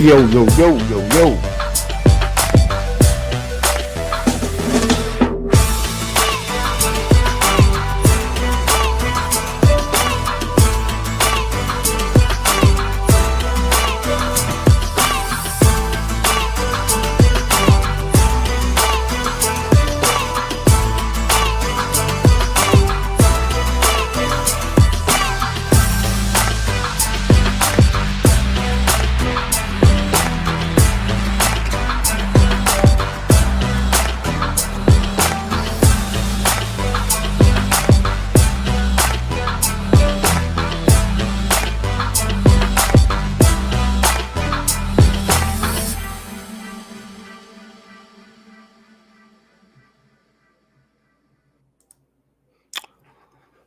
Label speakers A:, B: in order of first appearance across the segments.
A: Yo, yo, yo, yo, yo.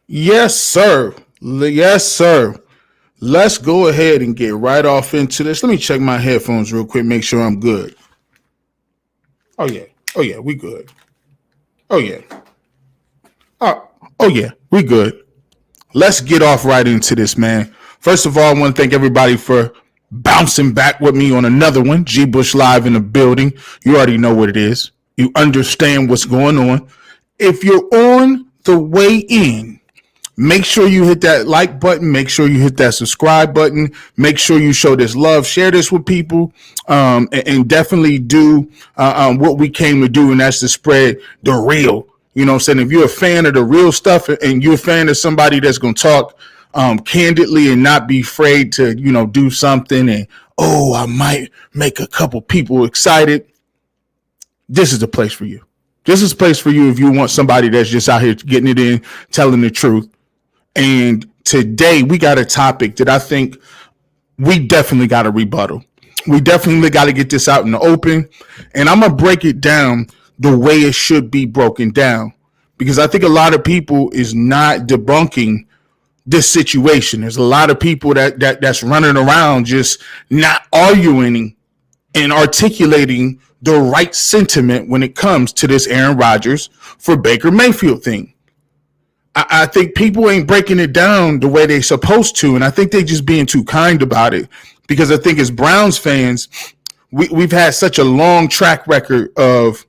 A: Yes, sir. Yes, sir. Let's go ahead and get right off into this. Let me check my headphones real quick, make sure I'm good. Oh, yeah. Oh, yeah, we good. Oh, yeah. Oh, yeah, we good. Let's get off right into this, man. First of all, I want to thank everybody for bouncing back with me on another one. G Bush Live in the building. You already know what it is. You understand what's going on. If you're on the way in, make sure you hit that like button. Make sure you hit that subscribe button. Make sure you show this love. Share this with people, and definitely do what we came to do, and that's to spread the real. You know what I'm saying? If you're a fan of the real stuff and you're a fan of somebody that's going to talk candidly and not be afraid to, do something and, I might make a couple people excited, this is the place for you. This is a place for you if you want somebody that's just out here getting it in, telling the truth. And today we got a topic that I think we definitely got to rebuttal. We definitely got to get this out in the open. And I'm going to break it down the way it should be broken down, because I think a lot of people is not debunking this situation. There's a lot of people that's running around just not arguing and articulating the right sentiment when it comes to this Aaron Rodgers for Baker Mayfield thing. I think people ain't breaking it down the way they're supposed to, and I think they're just being too kind about it, because I think as Browns fans, we've had such a long track record of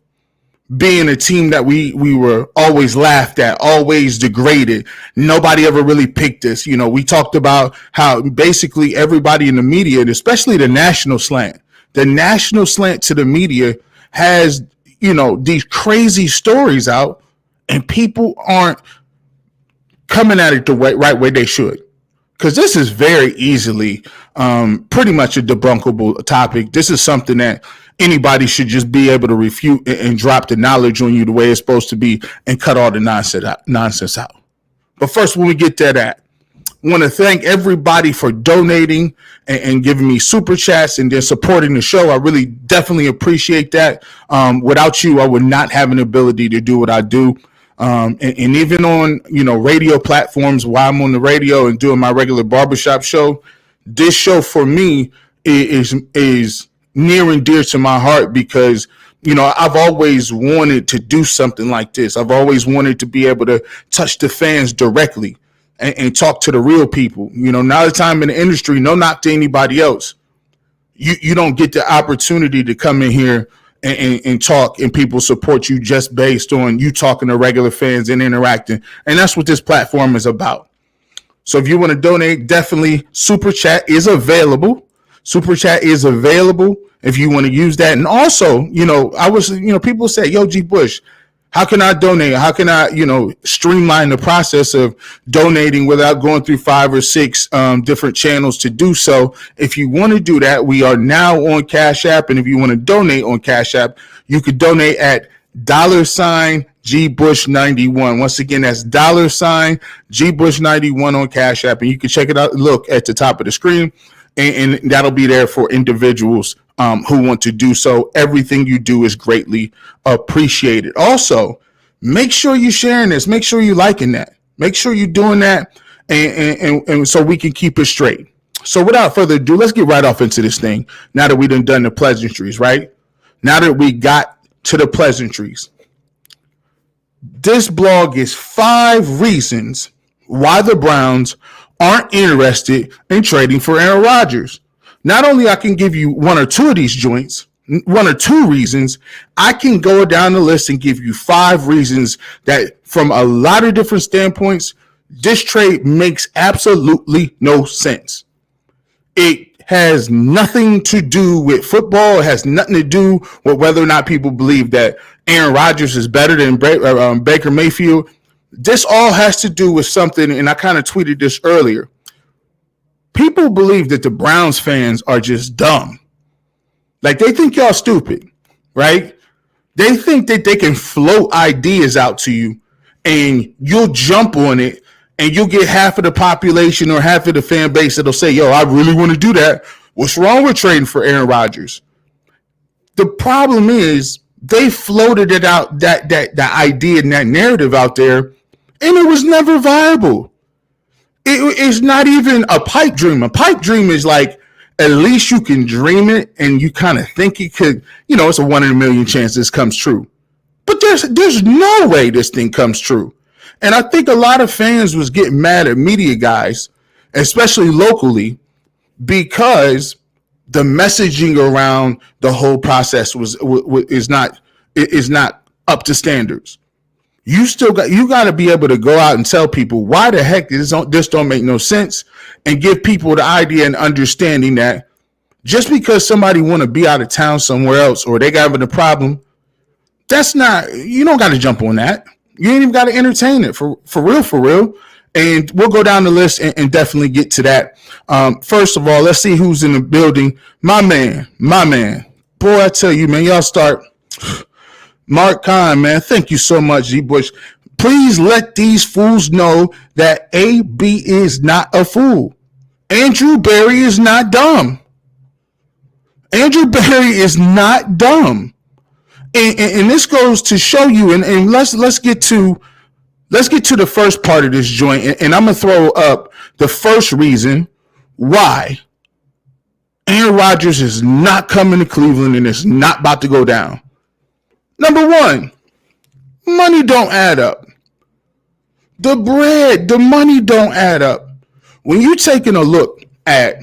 A: being a team that we were always laughed at, always degraded. Nobody ever really picked us. We talked about how basically everybody in the media, and especially the national slant to the media has, these crazy stories out, and people aren't coming at it the right way they should. Because this is very easily pretty much a debunkable topic. This is something that anybody should just be able to refute and drop the knowledge on you the way it's supposed to be and cut all the nonsense out. But first, when we get to that, I want to thank everybody for donating and giving me super chats and then supporting the show. I really definitely appreciate that. Without you, I would not have an ability to do what I do. And even on, radio platforms, while I'm on the radio and doing my regular barbershop show, this show for me is near and dear to my heart, because, I've always wanted to do something like this. I've always wanted to be able to touch the fans directly and talk to the real people. Now the time in the industry, no knock to anybody else. You don't get the opportunity to come in here and talk, and people support you just based on you talking to regular fans and interacting. And that's what this platform is about. So if you want to donate, definitely Super Chat is available. Super Chat is available if you want to use that. And also, people say, yo, G Bush, How can I donate? How can I, streamline the process of donating without going through 5 or 6 different channels to do so? If you want to do that, we are now on Cash App. And if you want to donate on Cash App, you could donate at $GBush91. Once again, that's $GBush91 on Cash App. And you can check it out. Look at the top of the screen. And that'll be there for individuals who want to do so. Everything you do is greatly appreciated. Also, make sure you're sharing this. Make sure you're liking that. Make sure you're doing that, and so we can keep it straight. So without further ado, let's get right off into this thing. Now that we've done the pleasantries, right? Now that we got to the pleasantries, this blog is 5 reasons why the Browns aren't interested in trading for Aaron Rodgers. Not only I can give you 1 or 2 of these joints, 1 or 2 reasons, I can go down the list and give you 5 reasons that from a lot of different standpoints, this trade makes absolutely no sense. It has nothing to do with football. It has nothing to do with whether or not people believe that Aaron Rodgers is better than Baker Mayfield. This all has to do with something, and I kind of tweeted this earlier. People believe that the Browns fans are just dumb. Like, they think y'all stupid, right? They think that they can float ideas out to you, and you'll jump on it, and you'll get half of the population or half of the fan base that'll say, yo, I really want to do that. What's wrong with trading for Aaron Rodgers? The problem is they floated it out, that idea and that narrative out there, and it was never viable. It's not even a pipe dream. A pipe dream is like, at least you can dream it and you kind of think it could, it's a 1 in a million chance this comes true. But there's no way this thing comes true. And I think a lot of fans was getting mad at media guys, especially locally, because the messaging around the whole process is not up to standards. You got to be able to go out and tell people why the heck this don't make no sense, and give people the idea and understanding that just because somebody want to be out of town somewhere else or they got a problem, that's not, you don't got to jump on that. You ain't even got to entertain it for real. And we'll go down the list and definitely get to that. First of all, let's see who's in the building. My man. Boy, I tell you, man, y'all start. Mark Kahn, man, thank you so much, G. Bush. Please let these fools know that AB is not a fool. Andrew Berry is not dumb. Andrew Berry is not dumb. And this goes to show you, and let's get to the first part of this joint, and I'm gonna throw up the first reason why Aaron Rodgers is not coming to Cleveland and it's not about to go down. Number 1, money don't add up. The money don't add up. When you're taking a look at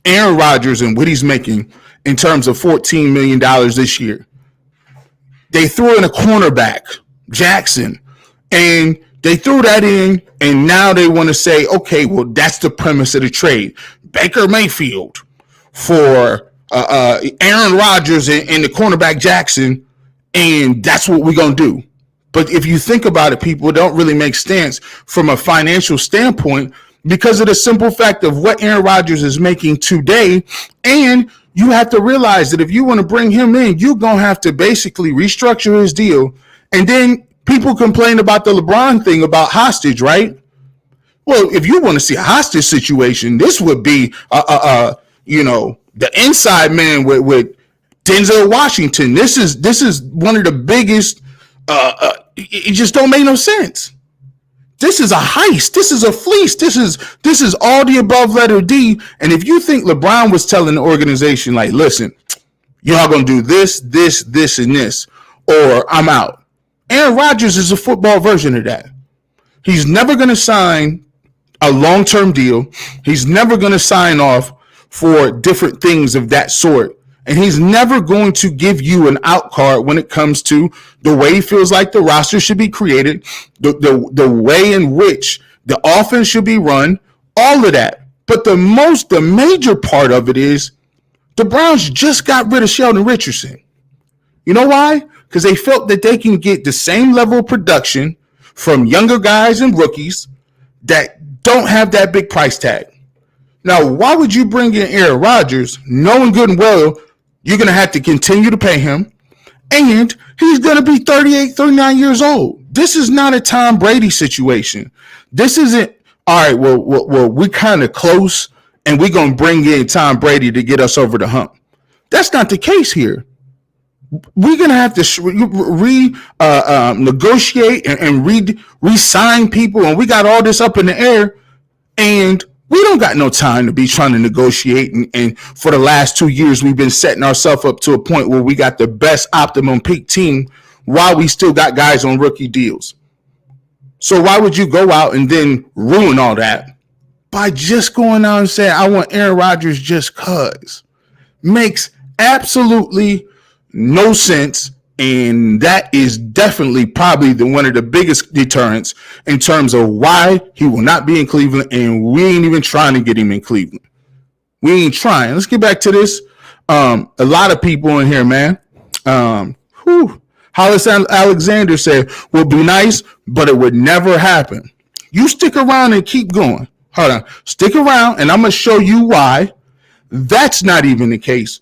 A: Aaron Rodgers and what he's making in terms of $14 million this year, they threw in a cornerback, Jackson, and they threw that in, and now they want to say, okay, well, that's the premise of the trade. Baker Mayfield for Aaron Rodgers and the cornerback Jackson, and that's what we're going to do. But if you think about it, people, it don't really make sense from a financial standpoint because of the simple fact of what Aaron Rodgers is making today. And you have to realize that if you want to bring him in, you're going to have to basically restructure his deal. And then people complain about the LeBron thing about hostage, right? Well, if you want to see a hostage situation, this would be, the inside man with Denzel Washington. This is one of the biggest. It just don't make no sense. This is a heist. This is a fleece. This is all the above letter D. And if you think LeBron was telling the organization, like, listen, y'all gonna do this, and this, or I'm out. Aaron Rodgers is a football version of that. He's never gonna sign a long-term deal. He's never gonna sign off for different things of that sort. And he's never going to give you an out card when it comes to the way he feels like the roster should be created, the way in which the offense should be run, all of that. But the major part of it is the Browns just got rid of Sheldon Richardson. You know why? because they felt that they can get the same level of production from younger guys and rookies that don't have that big price tag. Now, why would you bring in Aaron Rodgers knowing good and well you're going to have to continue to pay him, and he's going to be 38, 39 years old? This is not a Tom Brady situation. This isn't, all right, well we're kind of close, and we're going to bring in Tom Brady to get us over the hump. That's not the case here. We're going to have to negotiate and re-sign people, and we got all this up in the air, and we don't got no time to be trying to negotiate. And for the last 2 years, we've been setting ourselves up to a point where we got the best optimum peak team while we still got guys on rookie deals. So why would you go out and then ruin all that by just going out and saying, I want Aaron Rodgers just cuz? Makes absolutely no sense. And that is definitely probably one of the biggest deterrents in terms of why he will not be in Cleveland. And we ain't even trying to get him in Cleveland. We ain't trying. Let's get back to this. A lot of people in here, man. Hollis Alexander said, would be nice, but it would never happen. You stick around and keep going. Hold on. Stick around, and I'm going to show you why that's not even the case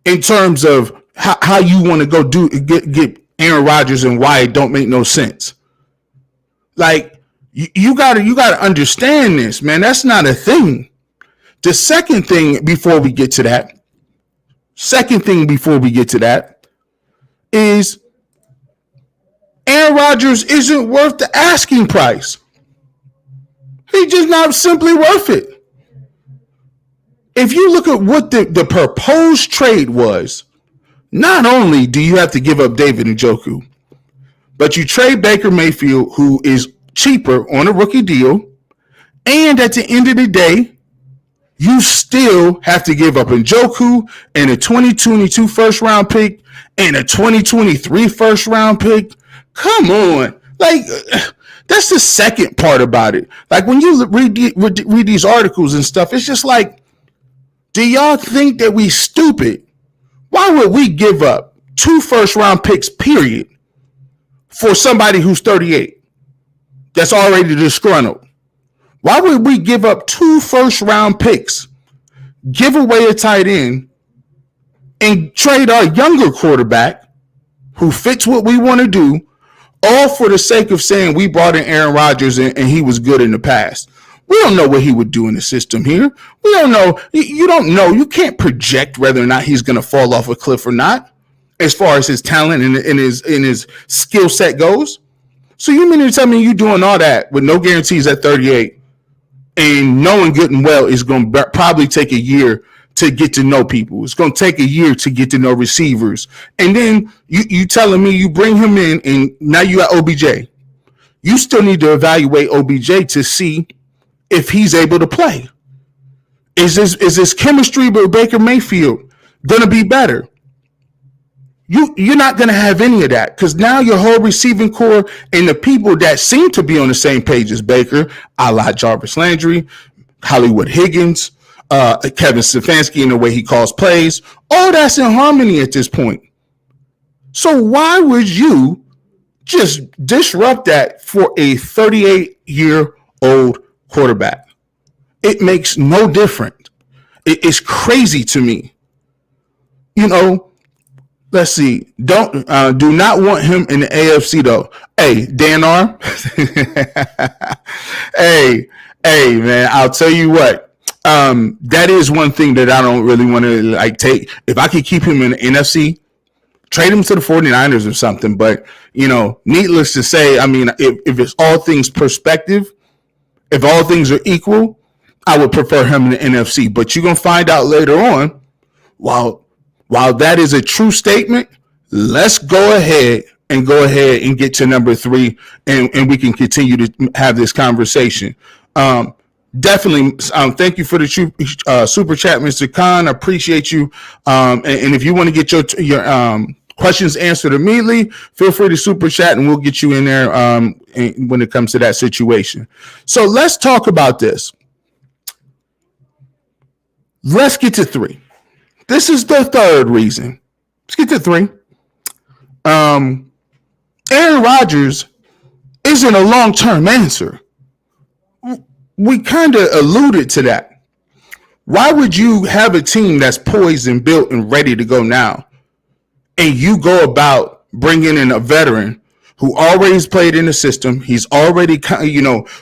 A: in terms of how you want to go get Aaron Rodgers and why it don't make no sense. Like, you gotta understand this, man. That's not a thing. The second thing before we get to that is Aaron Rodgers isn't worth the asking price. He's just not simply worth it. If you look at what the proposed trade was, not only do you have to give up David Njoku, but you trade Baker Mayfield, who is cheaper on a rookie deal, and at the end of the day, you still have to give up Njoku and a 2022 first-round pick and a 2023 first-round pick. Come on. Like, that's the second part about it. Like, when you read these articles and stuff, it's just like, do y'all think that we stupid? Why would we give up 2 first-round picks, period, for somebody who's 38 that's already disgruntled? Why would we give up 2 first-round picks, give away a tight end, and trade our younger quarterback who fits what we want to do, all for the sake of saying we brought in Aaron Rodgers and he was good in the past? We don't know what he would do in the system here. We don't know. You don't know. You can't project whether or not he's going to fall off a cliff or not, as far as his talent and his skill set goes. So you mean to tell me you doing all that with no guarantees at 38, and knowing good and well is going to probably take a year to get to know people. It's going to take a year to get to know receivers. And then you telling me you bring him in and now you got OBJ. You still need to evaluate OBJ to see if he's able to play. Is this chemistry with Baker Mayfield going to be better? You're not going to have any of that, because now your whole receiving core and the people that seem to be on the same page as Baker, a la Jarvis Landry, Hollywood Higgins, Kevin Stefanski in the way he calls plays, all that's in harmony at this point. So why would you just disrupt that for a 38-year-old quarterback? It makes no difference. It's crazy to me. You know, let's see. Do not want him in the AFC though. Hey, Dan R. hey, man, I'll tell you what. That is one thing that I don't really want to take. If I could keep him in the NFC, trade him to the 49ers or something. But, needless to say, I mean, if it's all things perspective, if all things are equal, I would prefer him in the NFC. But you're going to find out later on, while that is a true statement, let's go ahead and get to number 3, and we can continue to have this conversation. Definitely, thank you for the super chat, Mr. Khan. I appreciate you. And if you want to get your questions answered immediately, feel free to super chat, and we'll get you in there when it comes to that situation. So let's talk about this. Let's get to 3. This is the third reason. Let's get to 3. Aaron Rodgers isn't a long-term answer. We kind of alluded to that. Why would you have a team that's poised and built and ready to go now, and you go about bringing in a veteran who always played in the system? He's already,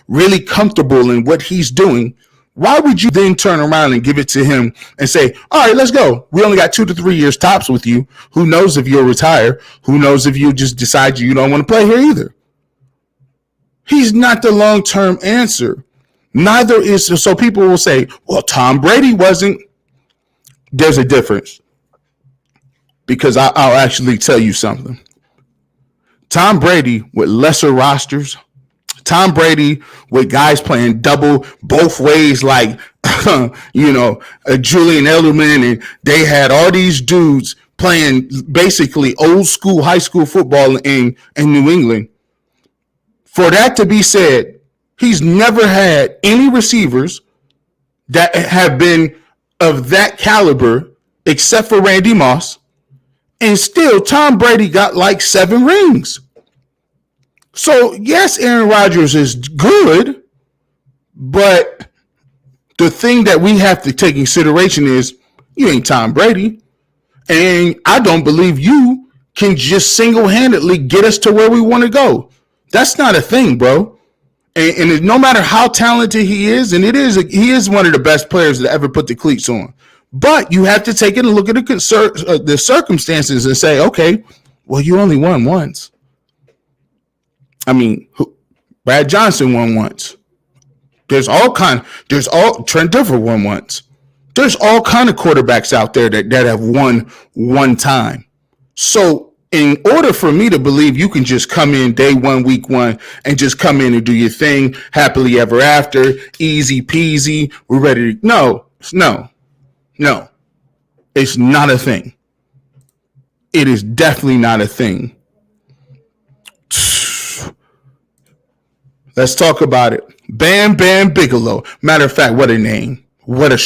A: really comfortable in what he's doing. Why would you then turn around and give it to him and say, all right, let's go. We only got 2 to 3 years tops with you. Who knows if you'll retire? Who knows if you just decide you don't want to play here either? He's not the long-term answer. Neither is, so people will say, well, Tom Brady wasn't. There's a difference. Because I'll actually tell you something. Tom Brady with lesser rosters, Tom Brady with guys playing double both ways like, Julian Edelman, and they had all these dudes playing basically old school high school football in New England. For that to be said, he's never had any receivers that have been of that caliber except for Randy Moss. And still, Tom Brady got like 7 rings. So, yes, Aaron Rodgers is good, but the thing that we have to take in consideration is you ain't Tom Brady. And I don't believe you can just single-handedly get us to where we want to go. That's not a thing, bro. And no matter how talented he is, and he is one of the best players that ever put the cleats on. But you have to take it and look at the circumstances and say, okay, well, you only won once. I mean, Brad Johnson won once. Trent Dilfer won once. There's all kind of quarterbacks out there that have won one time. So in order for me to believe you can just come in day 1, week 1, and just come in and do your thing, happily ever after, easy peasy, we're ready to, no, it's not a thing. It is definitely not a thing. Let's talk about it. Bam Bam Bigelow. Matter of fact, what a name. What a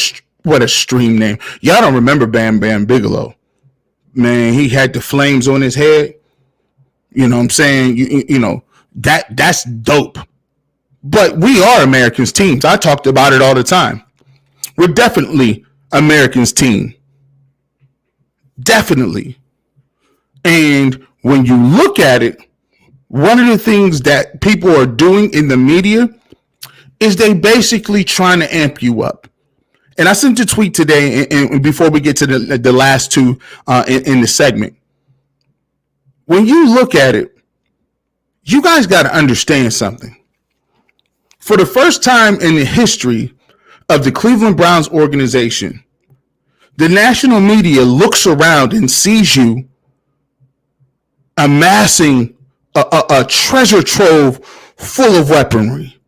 A: stream name. Y'all don't remember Bam Bam Bigelow. Man, he had the flames on his head. You know what I'm saying? That's dope. But we are Americans teams. I talked about it all the time. We're definitely Americans team. Definitely. And when you look at it, one of the things that people are doing in the media is they basically trying to amp you up. And I sent a tweet today, and before we get to the last two in the segment, when you look at it, you guys got to understand something. For the first time in the history of the Cleveland Browns organization, the national media looks around and sees you amassing a treasure trove full of weaponry.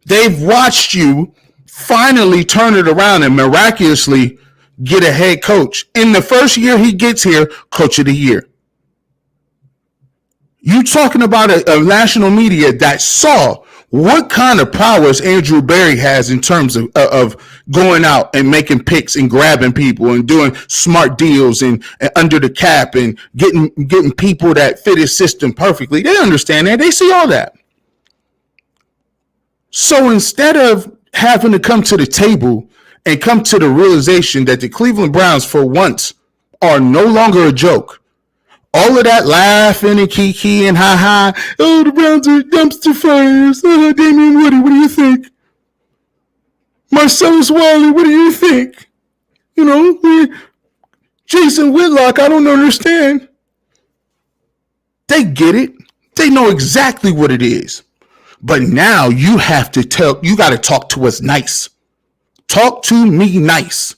A: They've watched you finally turn it around and miraculously get a head coach. In the first year he gets here, coach of the year. You talking about a national media that saw what kind of prowess Andrew Berry has in terms of going out and making picks and grabbing people and doing smart deals and under the cap and getting people that fit his system perfectly. They understand that. They see all that. So instead of having to come to the table and come to the realization that the Cleveland Browns for once are no longer a joke, all of that laughing and kiki and ha, oh, the Browns are dumpster fires. Oh, Damian Woody, what do you think? Marcellus Wiley, what do you think? Jason Whitlock, I don't understand. They get it. They know exactly what it is. But now you got to talk to us nice. Talk to me nice.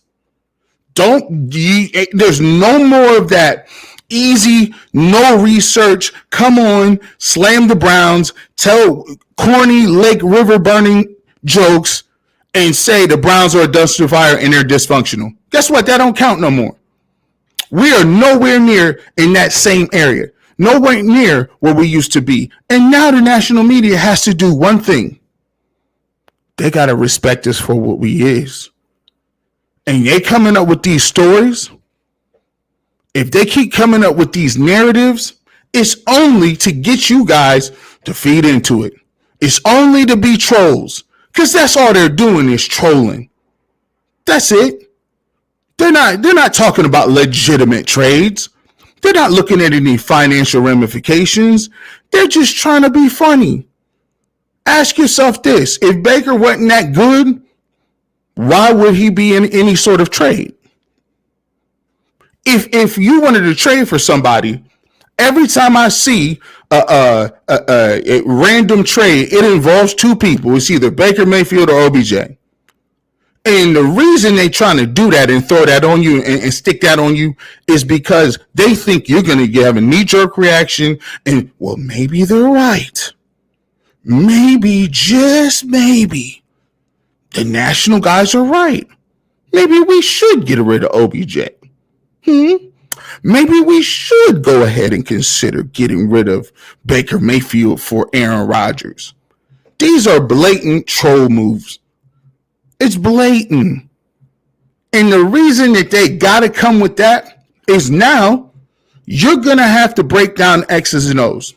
A: There's no more of that easy, no research, come on, slam the Browns, tell corny Lake River burning jokes, and say the Browns are a dumpster fire and they're dysfunctional. Guess what? That don't count no more. We are nowhere near in that same area. Nowhere near where we used to be. And now the national media has to do one thing. They got to respect us for what we is. And they coming up with these stories. If they keep coming up with these narratives It's only to get you guys to feed into it. It's only to be trolls. Because that's all they're doing is trolling. That's it. They're not talking about legitimate trades. They're not looking at any financial ramifications. They're just trying to be funny. Ask yourself this. If Baker wasn't that good, why would he be in any sort of trade? If you wanted to trade for somebody, every time I see a random trade, it involves two people. It's either Baker Mayfield or OBJ. And the reason they trying to do that and throw that on you and stick that on you is because they think you're going to have a knee-jerk reaction and, well, maybe they're right. Maybe, just maybe, the national guys are right. Maybe we should get rid of OBJ. Maybe we should go ahead and consider getting rid of Baker Mayfield for Aaron Rodgers. These are blatant troll moves. It's blatant. And the reason that they got to come with that is now you're going to have to break down X's and O's.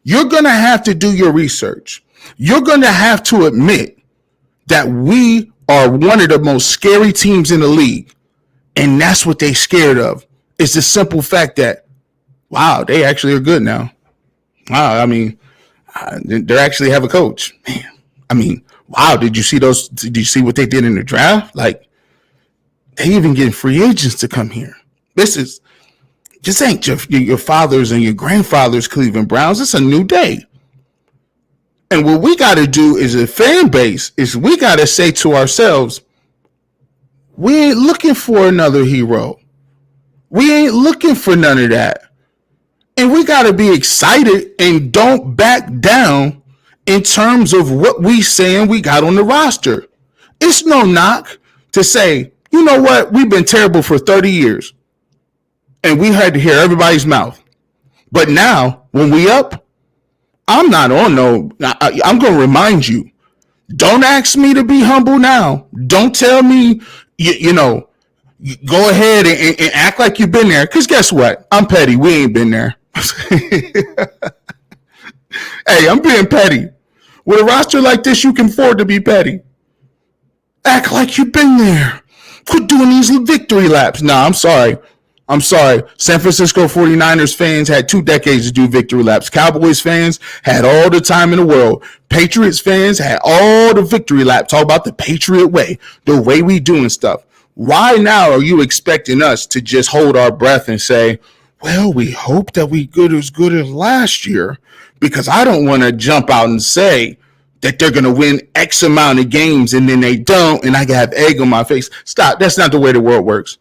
A: You're going to have to do your research. You're going to have to admit that we are one of the most scary teams in the league. And that's what they're scared of. It's the simple fact that, wow, they actually are good now. Wow, I mean, they actually have a coach. Man, I mean, wow, did you see those? Did you see what they did in the draft? Like, they even getting free agents to come here. This ain't your father's and your grandfather's Cleveland Browns. It's a new day. And what we got to do as a fan base is we got to say to ourselves, we ain't looking for another hero. We ain't looking for none of that. And we got to be excited and don't back down in terms of what we saying we got on the roster. It's no knock to say, you know what? We've been terrible for 30 years. And we had to hear everybody's mouth. But now, when we up, I'm not on no, I'm going to remind you, don't ask me to be humble now. Don't tell me, you know, go ahead and act like you've been there. Because guess what? I'm petty. We ain't been there. Hey, I'm being petty. With a roster like this, you can afford to be petty. Act like you've been there. Quit doing these victory laps. Nah, I'm sorry. San Francisco 49ers fans had 2 decades to do victory laps. Cowboys fans had all the time in the world. Patriots fans had all the victory laps. Talk about the Patriot way, the way we doing stuff. Why now are you expecting us to just hold our breath and say, well, we hope that we good as last year? Because I don't want to jump out and say that they're going to win X amount of games and then they don't, and I can have egg on my face. Stop. That's not the way the world works.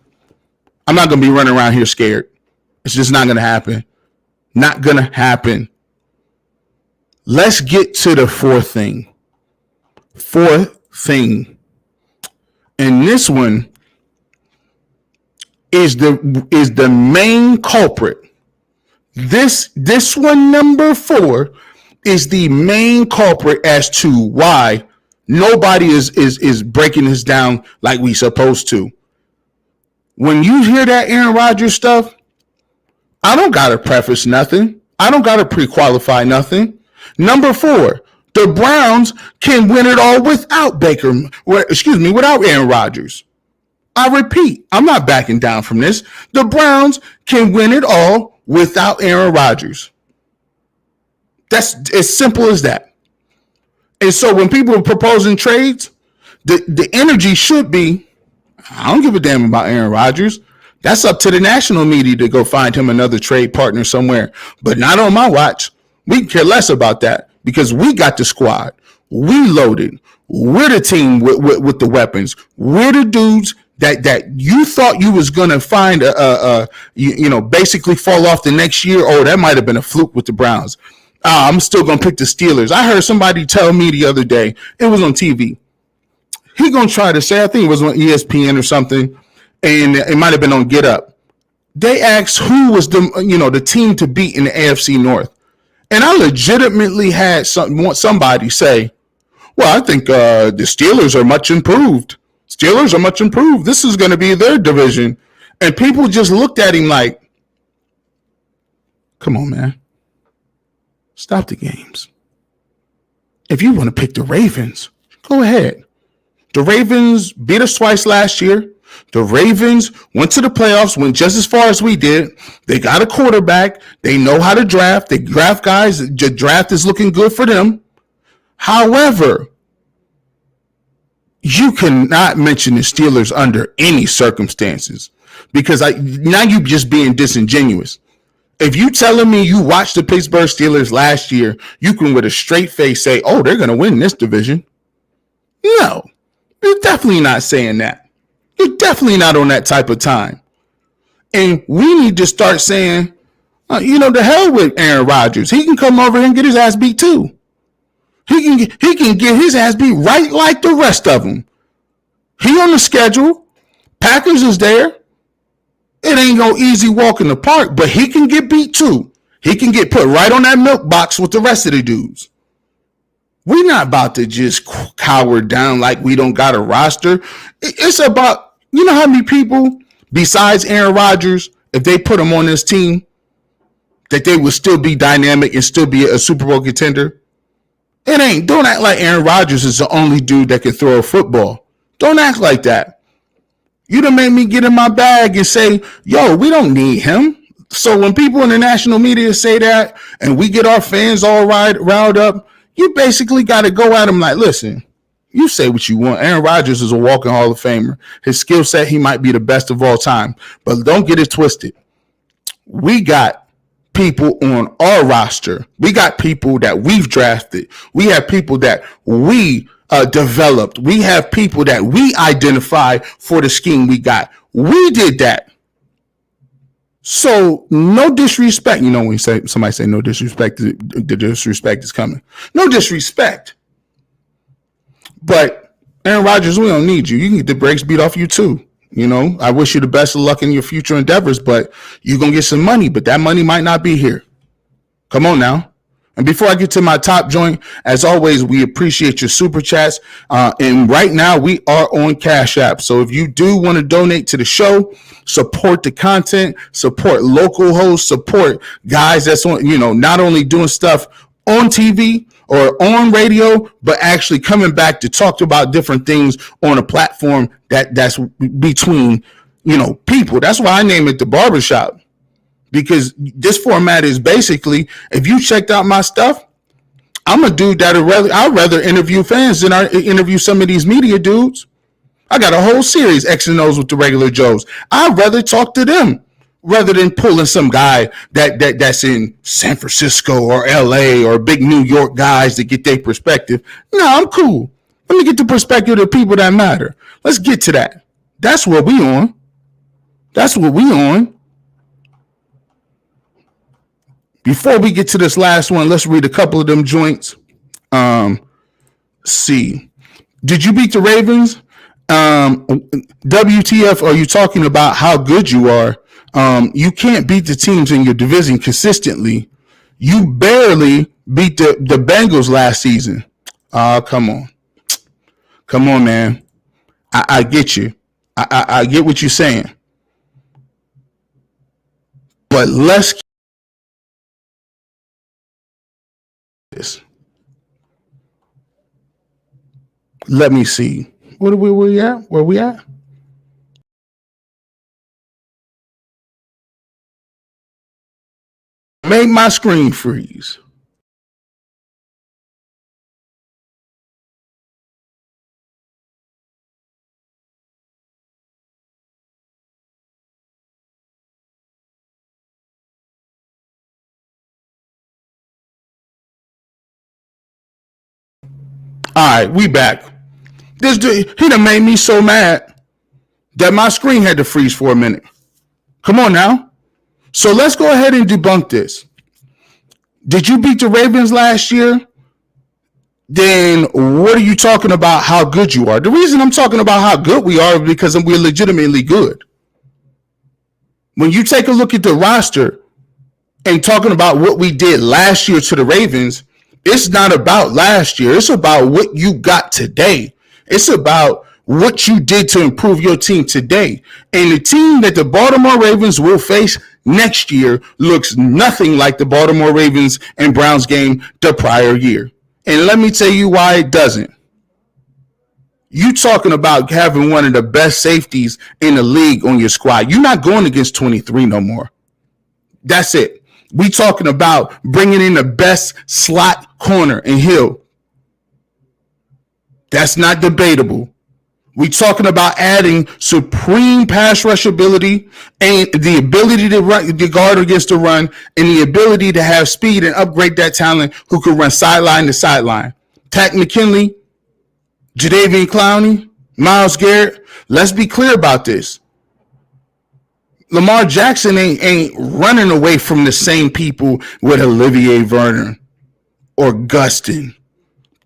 A: I'm not going to be running around here scared. It's just not going to happen. Not going to happen. Let's get to the fourth thing. And this one is the main culprit. This one, number 4, is the main culprit as to why nobody is breaking this down like we supposed to. When you hear that Aaron Rodgers stuff, I don't got to preface nothing. I don't got to pre-qualify nothing. Number 4, the Browns can win it all without without Aaron Rodgers. I repeat, I'm not backing down from this. The Browns can win it all without Aaron Rodgers. That's as simple as that. And so when people are proposing trades, the energy should be, I don't give a damn about Aaron Rodgers. That's up to the national media to go find him another trade partner somewhere. But not on my watch. We can care less about that because we got the squad. We loaded. We're the team with the weapons. We're the dudes that you thought you was going to find basically fall off the next year. Oh, that might have been a fluke with the Browns. I'm still going to pick the Steelers. I heard somebody tell me the other day, it was on TV. He going to try to say, I think it was on ESPN or something, and it might have been on Get Up. They asked who was the team to beat in the AFC North. And I legitimately had somebody say, well, I think the Steelers are much improved. This is going to be their division. And people just looked at him like, Come on, man. Stop the games. If you want to pick the Ravens, go ahead. The Ravens beat us twice last year. The Ravens went to the playoffs, went just as far as we did. They got a quarterback. They know how to draft. They draft guys. The draft is looking good for them. However, you cannot mention the Steelers under any circumstances because now you're just being disingenuous. If you telling me you watched the Pittsburgh Steelers last year, you can with a straight face say, oh, they're going to win this division. No, you're definitely not saying that. You're definitely not on that type of time. And we need to start saying, the hell with Aaron Rodgers. He can come over here and get his ass beat too. He can get his ass beat right like the rest of them. He on the schedule. Packers is there. It ain't no easy walk in the park, but he can get beat too. He can get put right on that milk box with the rest of the dudes. We're not about to just cower down like we don't got a roster. It's about, you know how many people besides Aaron Rodgers, if they put him on this team, that they would still be dynamic and still be a Super Bowl contender? Don't act like Aaron Rodgers is the only dude that can throw a football. Don't act like that. You done made me get in my bag and say, yo, we don't need him. So when people in the national media say that and we get our fans all riled up, you basically got to go at him like, listen, you say what you want. Aaron Rodgers is a walking Hall of Famer. His skill set, he might be the best of all time. But don't get it twisted. We got people on our roster. We got people that we've drafted. We have people that we developed. We have people that we identified for the scheme we got. We did that. So no disrespect. You know when somebody say no disrespect, the disrespect is coming. No disrespect. But Aaron Rodgers, we don't need you. You can get the brakes beat off you too. I wish you the best of luck in your future endeavors, but you're going to get some money, but that money might not be here. Come on now. And before I get to my top joint, as always, we appreciate your super chats. And right now we are on Cash App. So if you do want to donate to the show, support the content, support local hosts, support guys that's on, not only doing stuff on TV or on radio, but actually coming back to talk about different things on a platform that's between, people. That's why I name it the barbershop. Because this format is basically, if you checked out my stuff, I'm a dude I'd rather interview fans than I interview some of these media dudes. I got a whole series, X and O's with the regular Joes. I'd rather talk to them rather than pulling some guy that's in San Francisco or LA or big New York guys to get their perspective. No, I'm cool. Let me get the perspective of the people that matter. Let's get to that. That's what we on. Before we get to this last one, let's read a couple of them joints. See. Did you beat the Ravens? WTF, are you talking about how good you are? You can't beat the teams in your division consistently. You barely beat the Bengals last season. Come on. Come on, man. I get you. I get what you're saying. But let's let me see. Where we at? Where we at? Make my screen freeze. All right, we back. This dude, he done made me so mad that my screen had to freeze for a minute. Come on now. So let's go ahead and debunk this. Did you beat the Ravens last year? Then what are you talking about how good you are? The reason I'm talking about how good we are is because we're legitimately good. When you take a look at the roster and talking about what we did last year to the Ravens, it's not about last year. It's about what you got today. It's about what you did to improve your team today. And the team that the Baltimore Ravens will face next year looks nothing like the Baltimore Ravens and Browns game the prior year. And let me tell you why it doesn't. You talking about having one of the best safeties in the league on your squad. You're not going against 23 no more. That's it. We talking about bringing in the best slot corner in Hill. That's not debatable. We talking about adding supreme pass rush ability and the ability to guard against the run and the ability to have speed and upgrade that talent who can run sideline to sideline. Tack McKinley, Jadeveon Clowney, Myles Garrett. Let's be clear about this. Lamar Jackson ain't running away from the same people with Olivier Vernon or Gustin.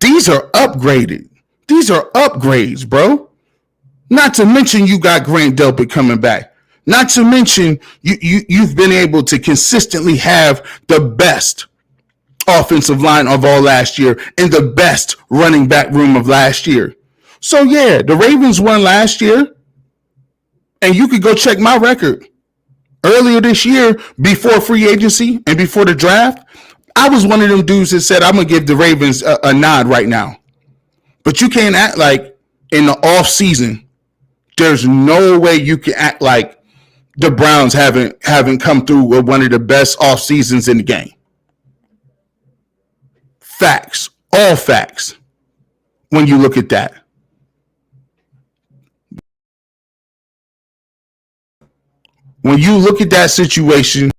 A: These are upgraded. These are upgrades, bro. Not to mention you got Grant Delpit coming back. Not to mention you've been able to consistently have the best offensive line of all last year and the best running back room of last year. So yeah, the Ravens won last year, and you could go check my record. Earlier this year, before free agency and before the draft, I was one of them dudes that said I'm gonna give the Ravens a nod right now. But you can't act like in the off season. There's no way you can act like the Browns haven't come through with one of the best off seasons in the game. Facts, all facts. When you look at that, when you look at that situation,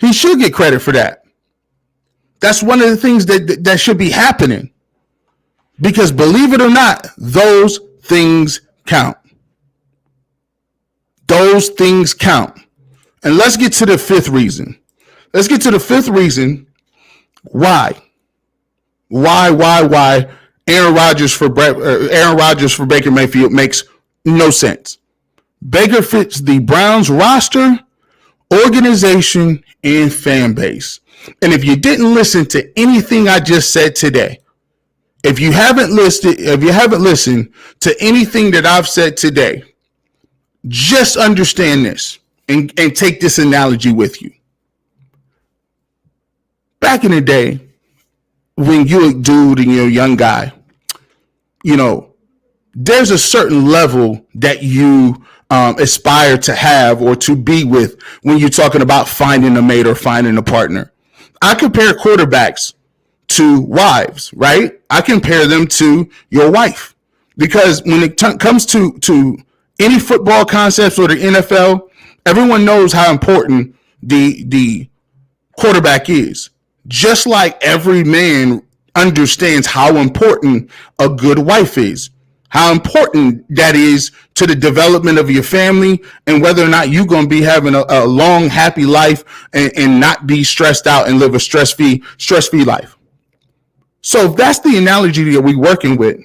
A: he should get credit for that. That's one of the things that should be happening. Because believe it or not, those things count. Those things count. And let's get to the fifth reason. Let's get to the fifth reason why. Why Aaron Rodgers for Baker Mayfield makes no sense. Baker fits the Browns roster, organization, and fan base. And if you didn't listen to anything I just said today, if you haven't listened to anything that I've said today, just understand this and take this analogy with you. Back in the day, when you're a dude and you're a young guy, there's a certain level that you aspire to have or to be with when you're talking about finding a mate or finding a partner. I compare quarterbacks to wives, right? I compare them to your wife, because when it comes to any football concepts or the NFL, everyone knows how important the quarterback is. Just like every man understands how important a good wife is, how important that is to the development of your family and whether or not you're going to be having a long, happy life and not be stressed out and live a stress-free life. So if that's the analogy that we're working with,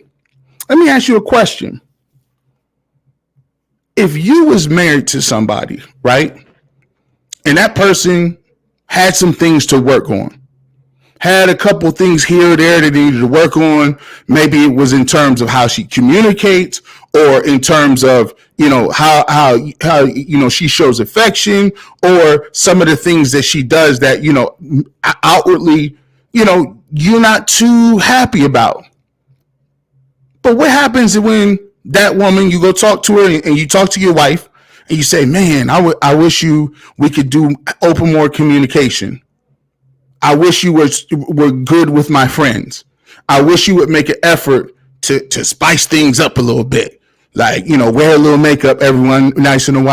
A: let me ask you a question. If you was married to somebody, right, and that person had some things to work on, had a couple things here or there that needed to work on. Maybe it was in terms of how she communicates, or in terms of, how she shows affection, or some of the things that she does that, outwardly, you're not too happy about. But what happens when that woman, you go talk to her and you talk to your wife and you say, man, I wish we could do open more communication. I wish you were good with my friends. I wish you would make an effort to spice things up a little bit. Like, wear a little makeup everyone once in a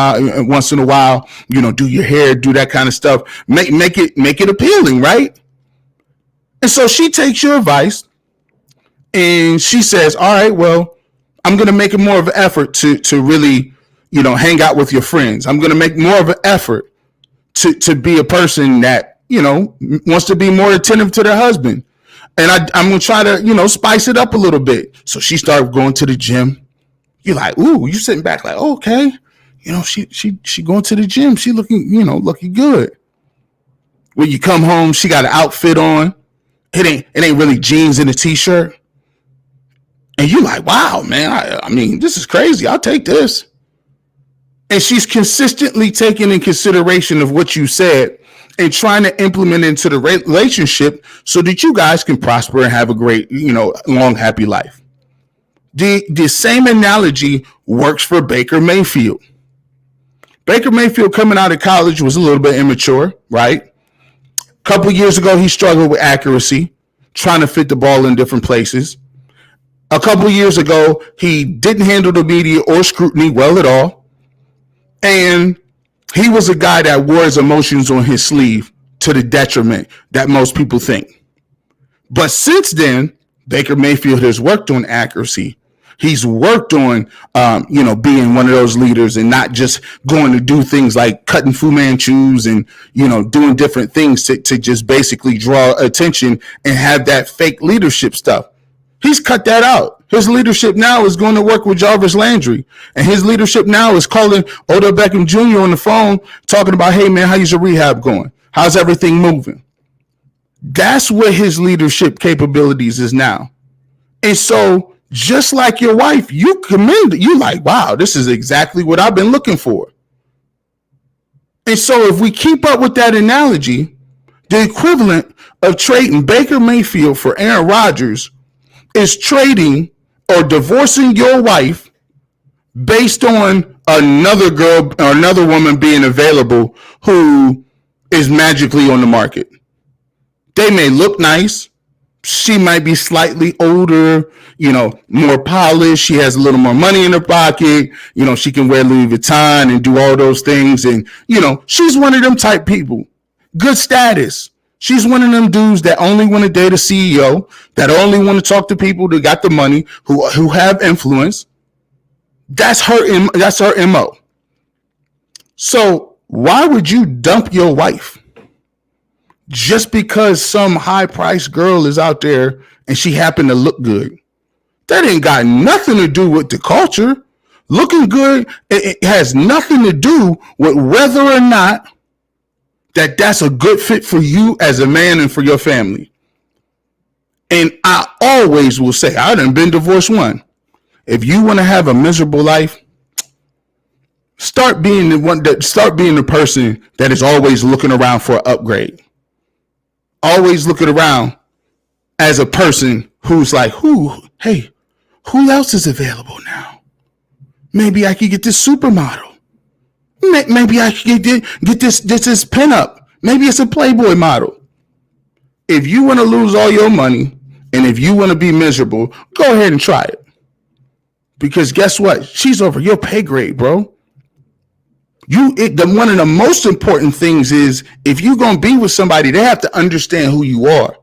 A: while, do your hair, do that kind of stuff. Make it appealing, right? And so she takes your advice and she says, all right, well, I'm going to make more of an effort to really, hang out with your friends. I'm going to make more of an effort to be a person that, wants to be more attentive to their husband. And I'm going to try to, spice it up a little bit. So she started going to the gym. You're like, ooh, you sitting back like, okay. She going to the gym. She looking, looking good. When you come home, she got an outfit on. It ain't really jeans and a t-shirt. And you're like, wow, man, I mean, this is crazy. I'll take this. And she's consistently taking in consideration of what you said and trying to implement it into the relationship so that you guys can prosper and have a great, long, happy life. The same analogy works for Baker Mayfield. Baker Mayfield coming out of college was a little bit immature, right? A couple years ago, he struggled with accuracy, trying to fit the ball in different places. A couple years ago, he didn't handle the media or scrutiny well at all. And he was a guy that wore his emotions on his sleeve to the detriment that most people think. But since then, Baker Mayfield has worked on accuracy. He's worked on, being one of those leaders and not just going to do things like cutting Fu Manchus and, doing different things to just basically draw attention and have that fake leadership stuff. He's cut that out. His leadership now is going to work with Jarvis Landry. And his leadership now is calling Odell Beckham Jr. on the phone, talking about, hey, man, how's your rehab going? How's everything moving? That's what his leadership capabilities is now. And so just like your wife, you commend it. You like, wow, this is exactly what I've been looking for. And so if we keep up with that analogy, the equivalent of trading Baker Mayfield for Aaron Rodgers is trading or divorcing your wife based on another girl or another woman being available who is magically on the market. They may look nice. She might be slightly older, more polished. She has a little more money in her pocket. She can wear Louis Vuitton and do all those things. And, she's one of them type people. Good status. She's one of them dudes that only want to date a CEO, that only want to talk to people that got the money, who have influence. That's her MO. So why would you dump your wife just because some high-priced girl is out there and she happened to look good? That ain't got nothing to do with the culture. Looking good, it has nothing to do with whether or not that's a good fit for you as a man and for your family. And I always will say, I done been divorced one. If you want to have a miserable life, start being the person that is always looking around for an upgrade. Always looking around as a person who's like, who else is available now? Maybe I could get this supermodel. Maybe I could get this pinup. Maybe it's a Playboy model. If you want to lose all your money and if you want to be miserable, go ahead and try it. Because guess what? She's over your pay grade, bro. One of the most important things is if you're going to be with somebody, they have to understand who you are.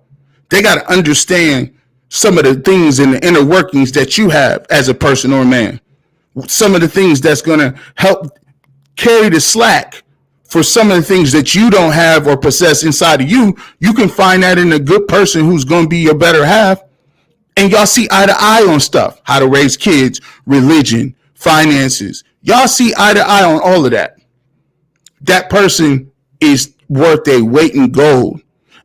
A: They got to understand some of the things in the inner workings that you have as a person or a man. Some of the things that's going to help carry the slack for some of the things that you don't have or possess inside of you. You can find that in a good person who's going to be your better half. And y'all see eye to eye on stuff, how to raise kids, religion, finances. Y'all see eye to eye on all of that. That person is worth their weight in gold.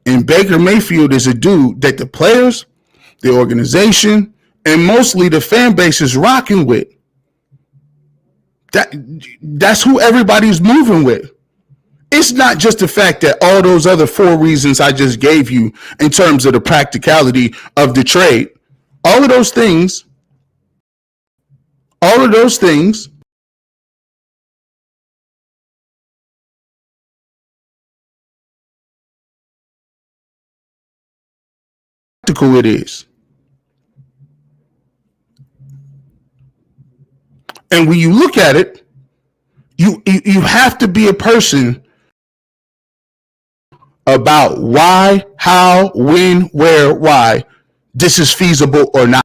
A: And Baker Mayfield is a dude that the players, the organization, and mostly the fan base is rocking with. That's who everybody's moving with. It's not just the fact that all those other 4 reasons I just gave you in terms of the practicality of the trade. All of those things practical it is. And when you look at it, you have to be a person about why, how, when, where, why this is feasible or not.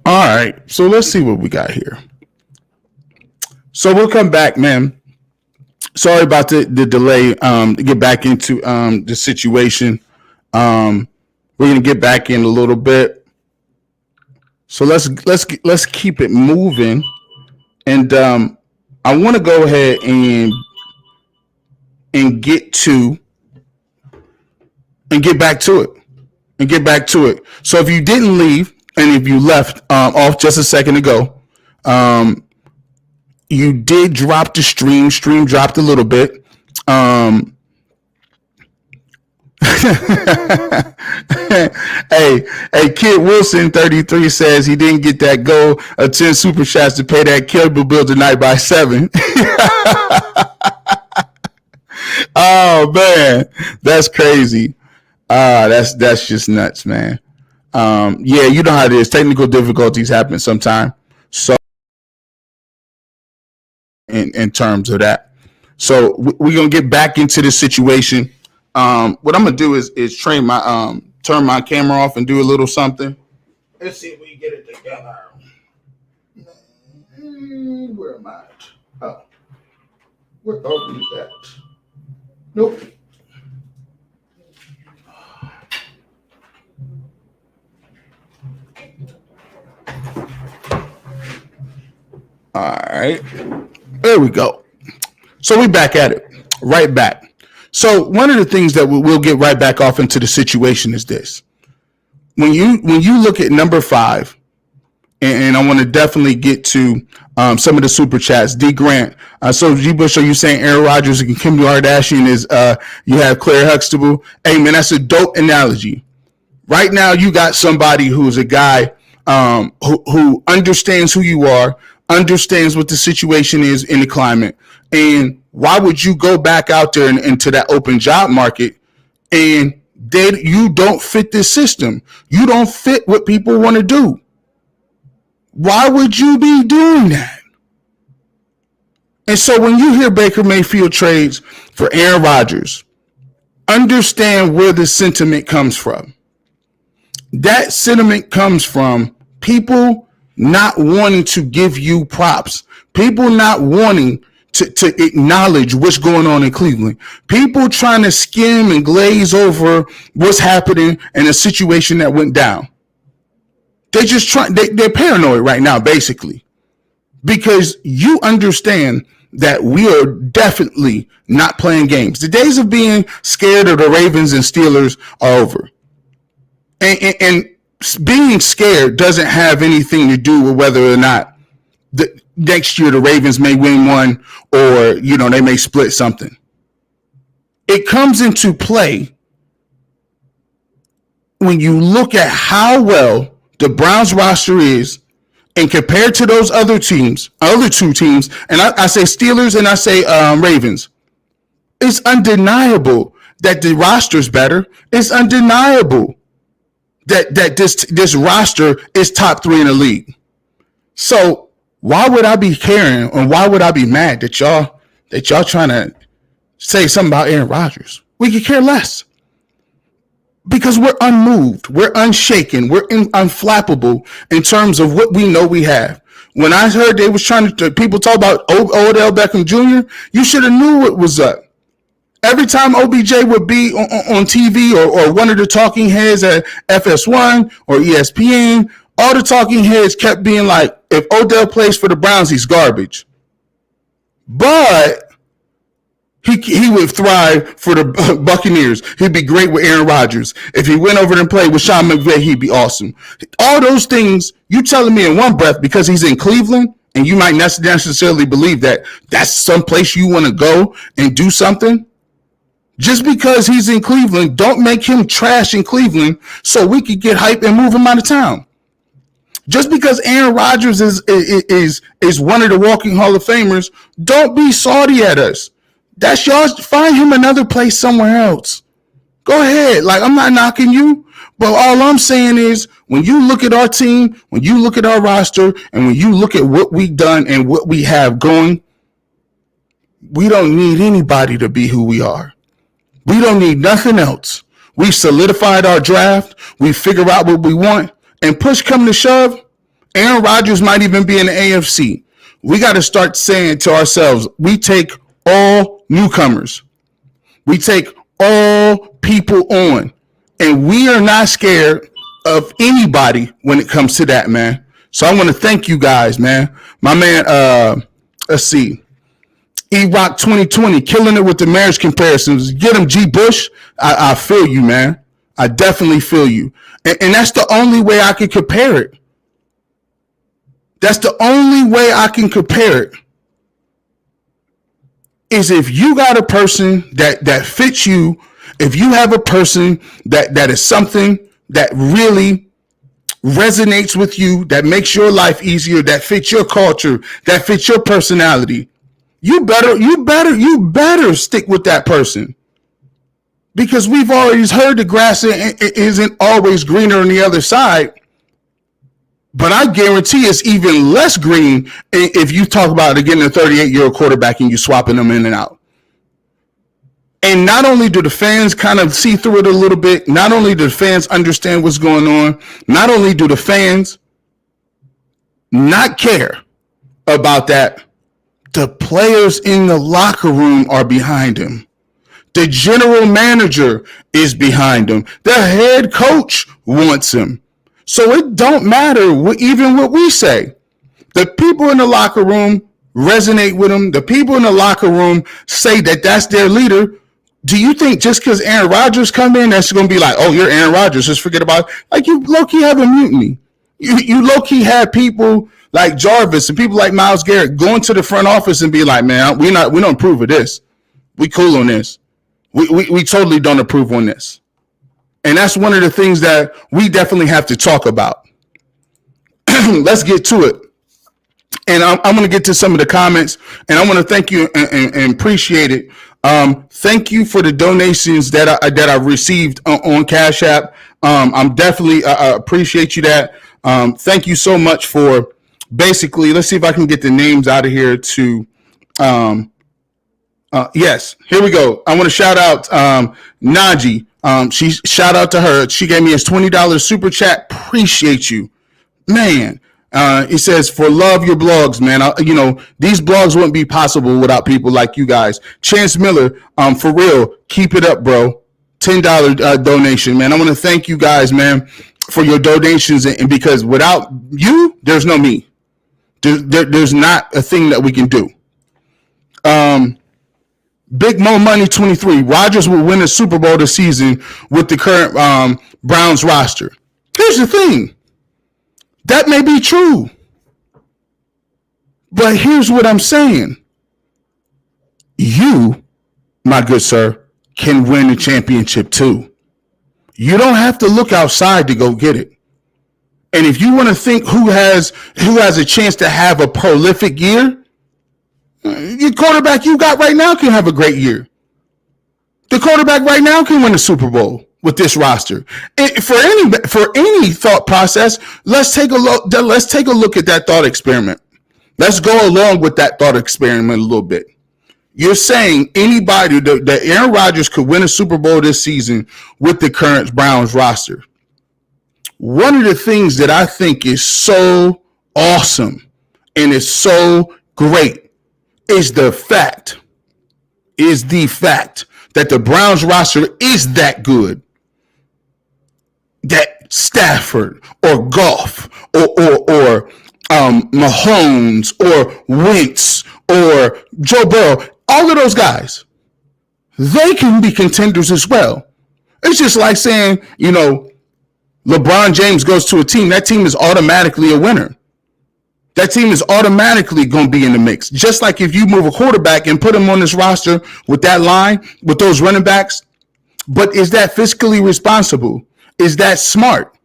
A: All right, so let's see what we got here. So we'll come back, man. Sorry about the delay. To get back into the situation. We're gonna get back in a little bit. So let's keep it moving, and I want to go ahead and get back to it. So if you didn't leave, and if you left off just a second ago, you did drop the stream. Stream dropped a little bit. Hey, Kid Wilson 33 says he didn't get that goal of 10 super chats to pay that cable bill tonight by 7. Oh man, that's crazy. That's just nuts, man. Yeah, you know how it is. Technical difficulties happen sometime. So in terms of that. So we're gonna get back into this situation. What I'm gonna do is turn my camera off and do a little something. Let's see if we get it together. Where am I? Oh, where are we at? Nope. All right, there we go. So we back at it, right back. So one of the things that we'll get right back off into the situation is this: when you look at number 5, and I want to definitely get to some of the super chats. D Grant, so G Bush, are you saying Aaron Rodgers and Kim Kardashian is you have Claire Huxtable? Hey man, that's a dope analogy. Right now, you got somebody who's a guy who understands who you are, understands what the situation is in the climate, and why would you go back out there and into that open job market and you don't fit this system? You don't fit what people want to do. Why would you be doing that? And so when you hear Baker Mayfield trades for Aaron Rodgers, understand where the sentiment comes from. That sentiment comes from people not wanting to give you props, people not wanting to acknowledge what's going on in Cleveland, people trying to skim and glaze over what's happening in a situation that went down. They're paranoid right now, basically, because you understand that we are definitely not playing games. The days of being scared of the Ravens and Steelers are over. And being scared doesn't have anything to do with whether or not next year the Ravens may win one or, they may split something. It comes into play when you look at how well the Browns roster is and compared to those other two teams, and I say Steelers and I say Ravens. It's undeniable that the roster's better. It's undeniable that this roster is top 3 in the league. So why would I be caring, and why would I be mad that y'all trying to say something about Aaron Rodgers? We could care less, because we're unmoved, we're unshaken, we're unflappable in terms of what we know we have. When I heard they was trying to people talk about Odell Beckham Jr., you should have knew what was up. Every time OBJ would be on TV or one of the talking heads at FS1 or ESPN, all the talking heads kept being like, if Odell plays for the Browns, he's garbage. But he would thrive for the Buccaneers. He'd be great with Aaron Rodgers. If he went over and played with Sean McVay, he'd be awesome. All those things, you telling me in one breath because he's in Cleveland, and you might not necessarily believe that that's someplace you want to go and do something. Just because he's in Cleveland, don't make him trash in Cleveland so we could get hype and move him out of town. Just because Aaron Rodgers is one of the walking Hall of Famers, don't be salty at us. That's yours. Find him another place somewhere else. Go ahead. Like, I'm not knocking you, but all I'm saying is when you look at our team, when you look at our roster, and when you look at what we've done and what we have going, we don't need anybody to be who we are. We don't need nothing else. We solidified our draft. We figure out what we want, and push come to shove, Aaron Rodgers might even be in the AFC. We got to start saying to ourselves, we take all newcomers. We take all people on. And we are not scared of anybody when it comes to that, man. So I want to thank you guys, man. My man, let's see. E-Rock 2020, killing it with the marriage comparisons. Get him, G. Bush. I feel you, man. I definitely feel you. And that's the only way I can compare it. That's the only way I can compare it. Is if you got a person that fits you, if you have a person that is something that really resonates with you, that makes your life easier, that fits your culture, that fits your personality, you better stick with that person. Because we've always heard the grass isn't always greener on the other side. But I guarantee it's even less green if you talk about getting a 38-year-old quarterback and you swapping them in and out. And not only do the fans kind of see through it a little bit, not only do the fans understand what's going on, not only do the fans not care about that, the players in the locker room are behind him. The general manager is behind him. The head coach wants him. So it don't matter even what we say. The people in the locker room resonate with him. The people in the locker room say that that's their leader. Do you think just because Aaron Rodgers come in, that's going to be like, oh, you're Aaron Rodgers, just forget about it? Like, you low-key have a mutiny. You low-key have people like Jarvis and people like Myles Garrett going to the front office and be like, man, we don't approve of this. We cool on this. We totally don't approve on this. And that's one of the things that we definitely have to talk about. Let's get to it. And I'm going to get to some of the comments, and I want to thank you and appreciate it. Thank you for the donations that I received on Cash App. I'm definitely appreciate you that. Thank you so much for basically, let's see if I can get the names out of here to, yes, here we go. I want to shout out Naji. Shout out to her. She gave me his $20 super chat. Appreciate you, man. He says, for love your blogs, man. These blogs wouldn't be possible without people like you guys. Chance Miller, for real, keep it up, bro. $10 donation, man. I want to thank you guys, man, for your donations, and because without you, there's no me. There's not a thing that we can do. Big Mo Money 23. Rodgers will win a Super Bowl this season with the current Browns roster. Here's the thing. That may be true. But here's what I'm saying. You, my good sir, can win a championship too. You don't have to look outside to go get it. And if you want to think who has a chance to have a prolific year, your quarterback you got right now can have a great year. The quarterback right now can win a Super Bowl with this roster. For any thought process, let's take a look at that thought experiment. Let's go along with that thought experiment a little bit. You're saying anybody that Aaron Rodgers could win a Super Bowl this season with the current Browns roster. One of the things that I think is so awesome and is so great is the fact that the Browns roster is that good. That Stafford or Goff or Mahomes or Wentz or Joe Burrow, all of those guys, they can be contenders as well. It's just like saying, LeBron James goes to a team, that team is automatically a winner. That team is automatically going to be in the mix. Just like if you move a quarterback and put him on this roster with that line, with those running backs, but is that fiscally responsible? Is that smart?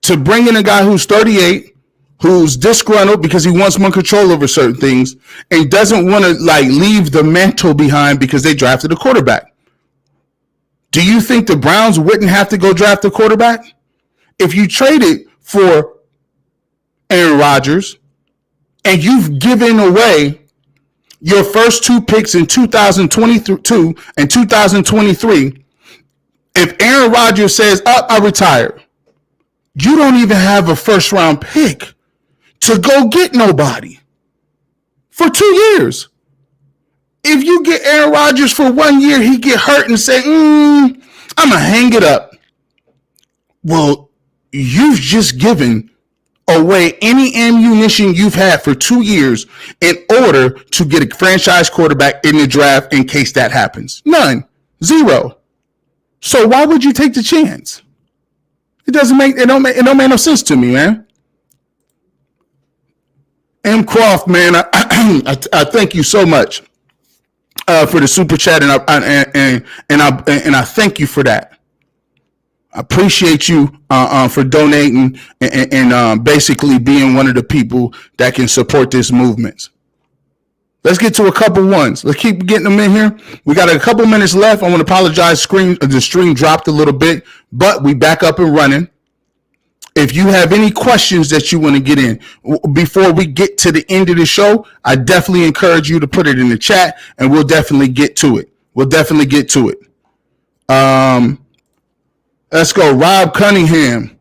A: To bring in a guy who's 38, who's disgruntled because he wants more control over certain things and doesn't want to leave the mantle behind because they drafted a quarterback. Do you think the Browns wouldn't have to go draft a quarterback? If you traded for Aaron Rodgers and you've given away your first two picks in 2022 and 2023, if Aaron Rodgers says, I retire, You don't even have a first round pick to go get nobody for 2 years. If you get Aaron Rodgers for 1 year, he get hurt and say, I'm going to hang it up. Well, you've just given away any ammunition you've had for 2 years in order to get a franchise quarterback in the draft in case that happens. None. Zero. So why would you take the chance? It don't make no sense to me, man. M. Croft, man, I thank you so much for the super chat, and I thank you for that. I appreciate you for donating and basically being one of the people that can support this movement. Let's get to a couple ones. Let's keep getting them in here. We got a couple minutes left. I want to apologize. The stream dropped a little bit, but we back up and running. If you have any questions that you want to get in before we get to the end of the show, I definitely encourage you to put it in the chat, and we'll definitely get to it. Let's go. Rob Cunningham.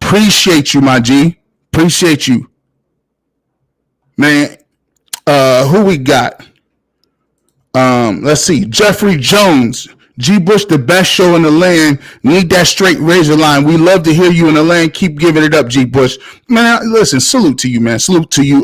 A: Appreciate you, my G. Appreciate you. Man, who we got? Let's see. Jeffrey Jones. G. Bush, the best show in the land. Need that straight razor line. We love to hear you in the land. Keep giving it up, G. Bush. Man, listen, salute to you, man. Salute to you,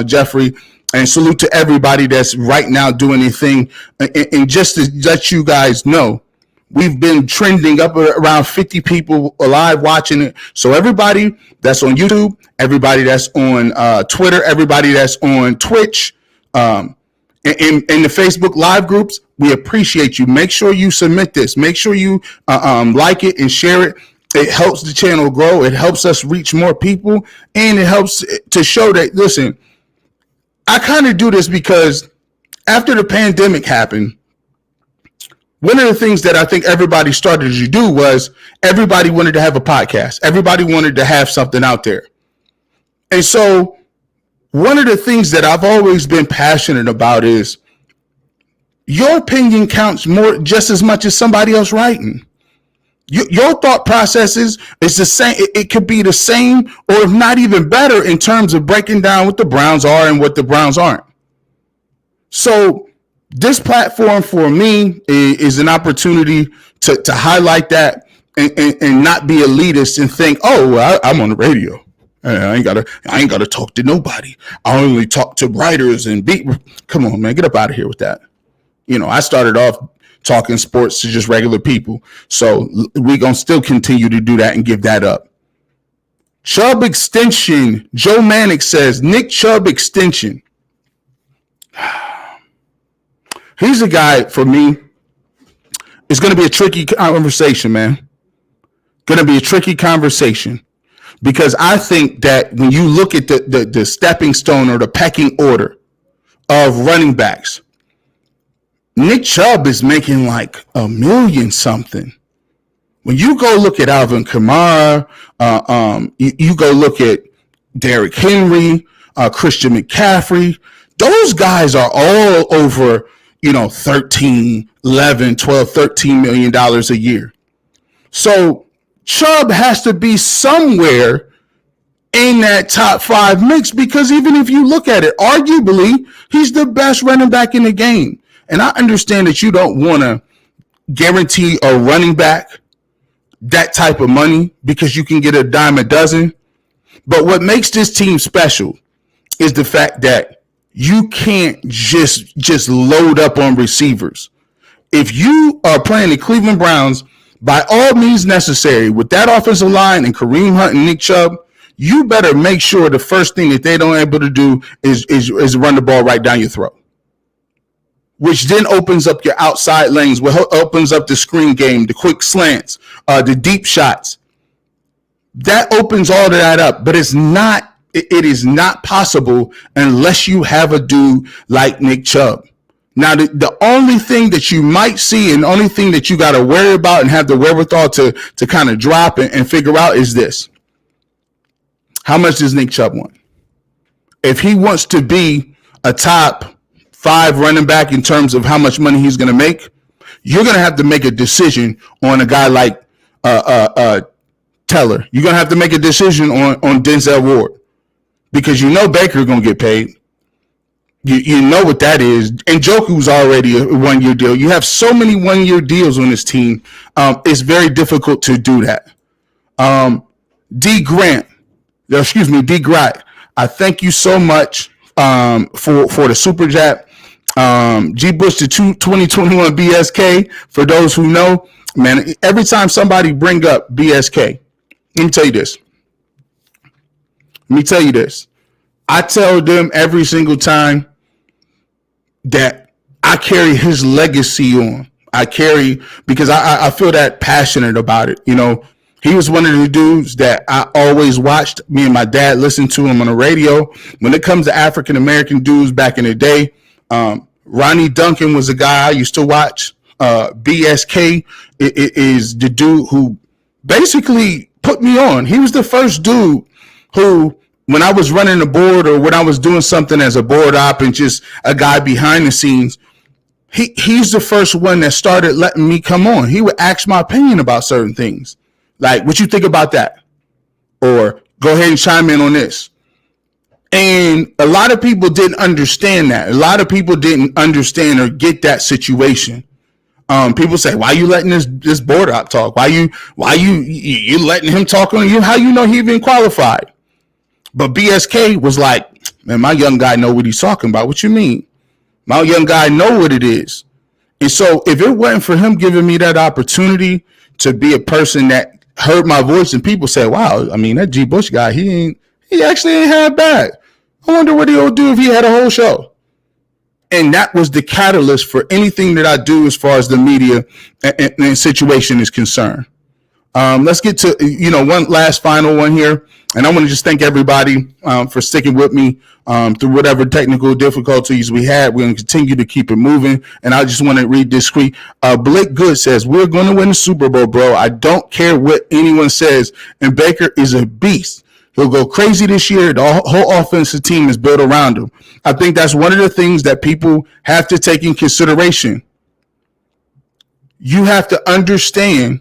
A: Jeffrey. And salute to everybody that's right now doing anything. And just to let you guys know, we've been trending up around 50 people alive watching it. So everybody that's on YouTube, everybody that's on Twitter, everybody that's on Twitch, in the Facebook live groups, we appreciate you. Make sure you submit this. Make sure you like it and share it. It helps the channel grow. It helps us reach more people. And it helps to show that, listen, I kind of do this because after the pandemic happened, one of the things that I think everybody started to do was everybody wanted to have a podcast. Everybody wanted to have something out there. And so one of the things that I've always been passionate about is your opinion counts just as much as somebody else writing. Your thought processes is the same. It could be the same, or if not even better, in terms of breaking down what the Browns are and what the Browns aren't. So this platform for me is an opportunity to highlight that and not be elitist and think, I'm on the radio. I ain't gotta talk to nobody. I only talk to writers and come on, man, get up out of here with that. I started off talking sports to just regular people. So we're going to still continue to do that and give that up. Chubb extension. Joe Manick says, Nick Chubb extension. He's a guy, for me, it's going to be a tricky conversation, man. Going to be a tricky conversation. Because I think that when you look at the stepping stone or the pecking order of running backs, Nick Chubb is making like $1 million something. When you go look at Alvin Kamara, you go look at Derrick Henry, Christian McCaffrey, those guys are all over, 13, 11, 12, $13 million a year. So Chubb has to be somewhere in that top 5 mix, because even if you look at it, arguably, he's the best running back in the game. And I understand that you don't want to guarantee a running back that type of money because you can get a dime a dozen. But what makes this team special is the fact that you can't just load up on receivers. If you are playing the Cleveland Browns, by all means necessary, with that offensive line and Kareem Hunt and Nick Chubb, you better make sure the first thing that they don't able to do is run the ball right down your throat, which then opens up your outside lanes, which opens up the screen game, the quick slants, the deep shots. That opens all of that up, but it is not possible unless you have a dude like Nick Chubb. Now, the only thing that you might see and the only thing that you got to worry about and have the wherewithal to kind of drop and figure out is this. How much does Nick Chubb want? If he wants to be a top 5 running back in terms of how much money he's going to make, you're going to have to make a decision on a guy like teller. You're gonna have to make a decision on Denzel Ward because you know Baker gonna get paid. You know what that is. And Njoku's already a 1 year deal. You have so many 1 year deals on this team. It's very difficult to do that. D Grant, I thank you so much for the super chat. G Bush the 2021 BSK. For those who know, man, every time somebody bring up BSK, let me tell you this. I tell them every single time that I carry his legacy on. Because I feel that passionate about it. You know, he was one of the dudes that I always watched. Me and my dad listened to him on the radio. When it comes to African American dudes back in the day, Ronnie Duncan was a guy I used to watch. BSK is the dude who basically put me on. He was the first dude who, when I was running the board or when I was doing something as a board op and just a guy behind the scenes, he's the first one that started letting me come on. He would ask my opinion about certain things. Like, what you think about that? Or go ahead and chime in on this. And a lot of people didn't understand that. A lot of people didn't understand or get that situation. People say, why you letting this board op talk? Why you letting him talk on you? How you know he even qualified? But BSK was like, man, my young guy know what he's talking about. What you mean? My young guy know what it is. And so if it wasn't for him giving me that opportunity to be a person that heard my voice and people say, wow, I mean, that G Bush guy, he actually ain't half bad. I wonder what he would do if he had a whole show. And that was the catalyst for anything that I do as far as the media and situation is concerned. Let's get to, one last final one here. And I want to just thank everybody for sticking with me through whatever technical difficulties we had. We're going to continue to keep it moving. And I just want to read this tweet. Blake Good says, we're going to win the Super Bowl, bro. I don't care what anyone says. And Baker is a beast. He'll go crazy this year. The whole offensive team is built around him. I think that's one of the things that people have to take in consideration. You have to understand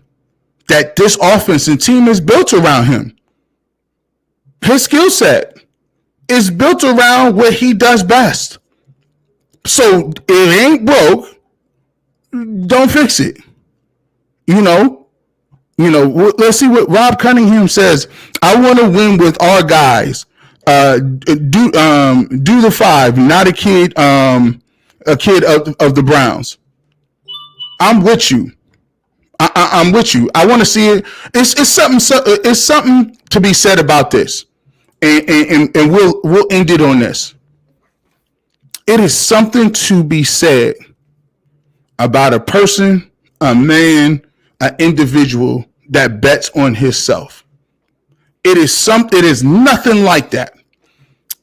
A: that this offensive team is built around him. His skill set is built around what he does best. So it ain't broke. Don't fix it. Let's see what Rob Cunningham says. I want to win with our guys. Do the five, not a kid of the Browns. I'm with you. I'm with you. I want to see it. It's something to be said about this, and we'll end it on this. It is something to be said about a person, a man, an individual that bets on himself. It is nothing like that.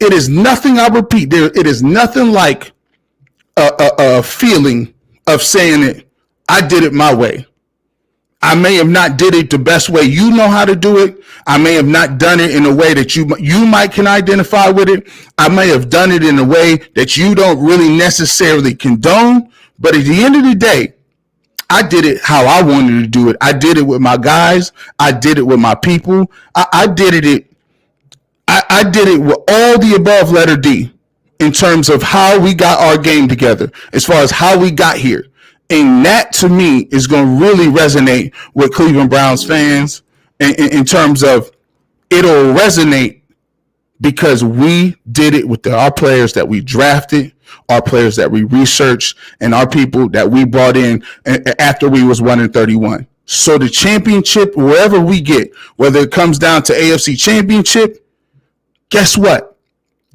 A: It is nothing. I repeat, it is nothing like a feeling of saying it. I did it my way. I may have not did it the best way you know how to do it. I may have not done it in a way that you might can identify with it. I may have done it in a way that you don't really necessarily condone. But at the end of the day, I did it how I wanted to do it. I did it with my guys. I did it with my people. I did it with all the above letter D in terms of how we got our game together, as far as how we got here. And that, to me, is going to really resonate with Cleveland Browns fans in terms of it'll resonate because we did it with our players that we drafted, our players that we researched, and our people that we brought in after we was 1-31. So the championship, wherever we get, whether it comes down to AFC championship, guess what?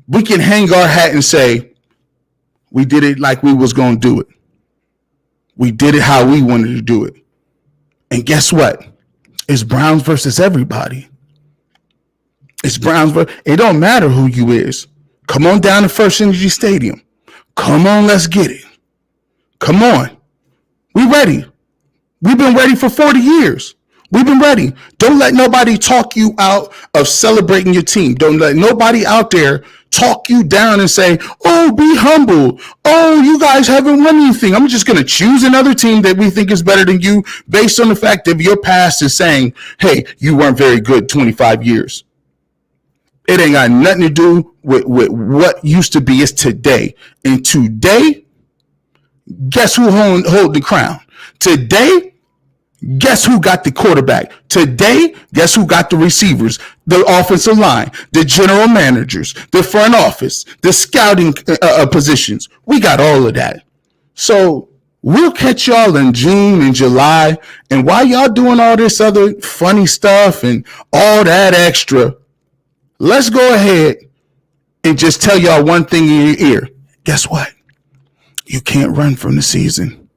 A: We can hang our hat and say, we did it like we was going to do it. We did it how we wanted to do it. And guess what? It's Browns versus everybody. It's Browns versus, it don't matter who you is. Come on down to First Energy Stadium. Come on, let's get it. Come on. We ready. We've been ready for 40 years. We've been ready. Don't let nobody talk you out of celebrating your team. Don't let nobody out there talk you down and say, oh, be humble. Oh, you guys haven't won anything. I'm just going to choose another team that we think is better than you based on the fact that your past is saying, hey, you weren't very good 25 years. It ain't got nothing to do with what used to be. It's today. And today, guess who hold the crown? Today, guess who got the quarterback? Today, guess who got the receivers, the offensive line, the general managers, the front office, the scouting positions? We got all of that. So we'll catch y'all in June and July. And while y'all doing all this other funny stuff and all that extra, let's go ahead and just tell y'all one thing in your ear. Guess what? You can't run from the season.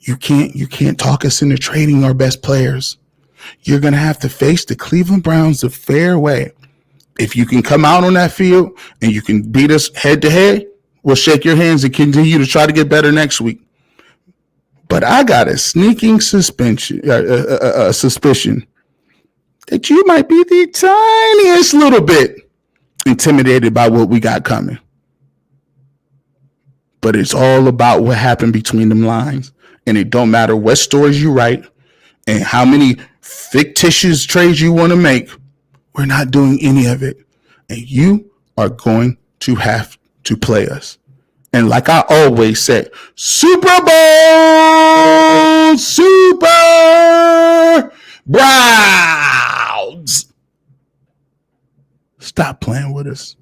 A: You can't talk us into trading our best players. You're going to have to face the Cleveland Browns a fair way. If you can come out on that field and you can beat us head to head, we'll shake your hands and continue to try to get better next week. But I got a sneaking suspicion that you might be the tiniest little bit intimidated by what we got coming. But it's all about what happened between them lines. And it don't matter what stories you write and how many fictitious trades you want to make. We're not doing any of it. And you are going to have to play us. And like I always said, Super Bowl, Super Browns. Stop playing with us.